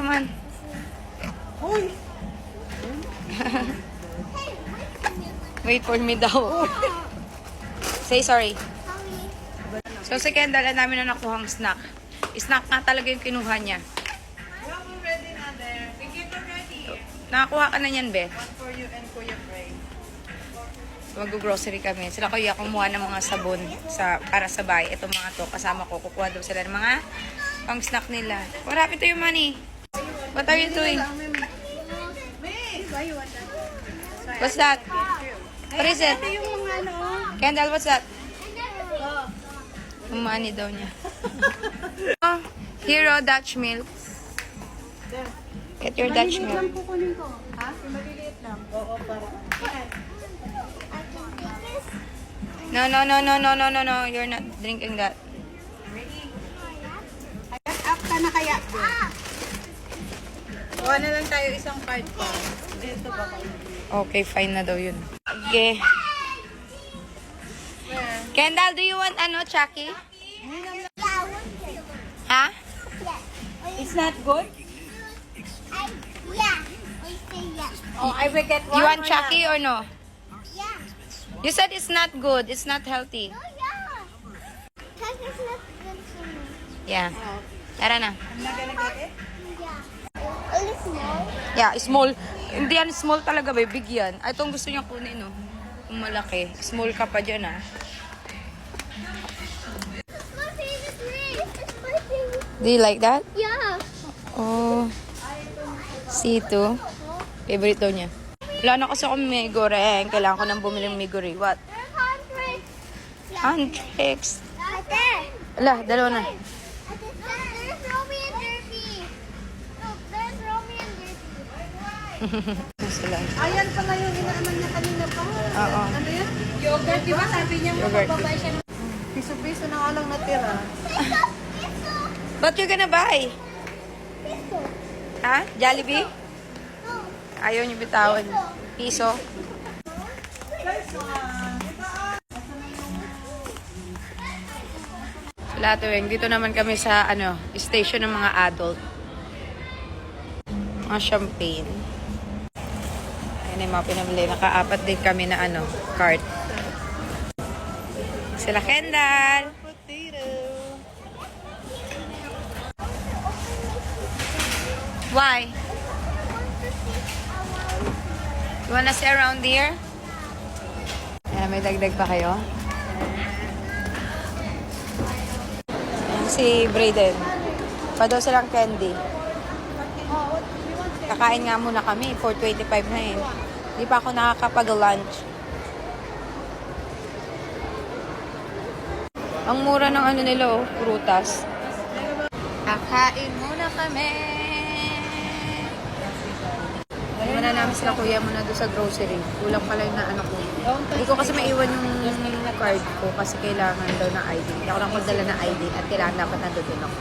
naman. Hoy! Wait for me daw. Say sorry. So si Kendall, ang dami na nakuhang snack. Snack nga talaga yung kinuha niya. You have already na there. We get already. Nakakuha ka na yan, Beth. One for you and Kuya Frey. Mag-grocery kami. Sila kuya kumuha ng mga sabon para sa bahay. Itong mga to, kasama ko. Kukuha daw sila ng mga pang snack nila. What happened to your money? What are you doing? What's that? What is it? Yung mga ano. Kendall, what's that? Yung money daw niya. Oh, Hero Dutch milk. Get your Dutch milk. Kukunin ko. Ha? Maliliit lang. Oo, para. No. You're not drinking that. Up ka na kaya. Kuha na lang tayo isang card pa. Dito ba kayo? Okay, fine na daw yun. Okay. Kendall, do you want Chucky? Ha? It's not good? Oh, I will get one. You want Chucky or no? Yeah. You said it's not good. It's not healthy. Oh, yeah. Because it's not good for me. Yeah. Tara na. I'm not gonna get it? Yeah. Only small. Yeah, small. Hindi yan small talaga, babe. Big yan. Ay, itong gusto niya kunin, no? Yung malaki. Small ka pa dyan, ah. It's my favorite race. It's my favorite. Do you like that? Yeah. Oh. C2. Favorite daw niya. Wala na kasi akong Migoreng. Kailangan ko nang bumili ng Migore. What? There's hundreds. Handtricks. Right there. Ala, dalawa na. There's Romy and Derpy. Look, there's Romy and Derpy. Sila. Ayan pala yung inaaman niya kanina pa. Oo. Ano yun? Yogurt, di ba? Sabi niya Yogurt. mababay siya ng piso-piso na nga lang natira. Piso. Piso. What you gonna buy? Piso. Ha? Jollibee? No. Ayaw niyo bitawan. Piso? Wala tuwing. Dito naman kami sa station ng mga adult. Mga champagne. Ayan yung mga pinamili. Nakaapat din kami na cart. Sila Kendall. Potato. Why? You wanna stay around here? Ayan, may dagdag pa kayo? Ayan, si Brayden. Pa daw silang candy. Kakain nga muna kami. 4:25 na eh. Di pa ako nakakapag-lunch. Ang mura ng nila prutas. Kakain muna kami. Wala namin sila kuya muna doon sa grocery. Kulang pala yung ko. Hindi ko kasi maiwan yung card ko kasi kailangan daw na ID. Hindi ako lang magdala na ID at kailangan dapat nandun din ako.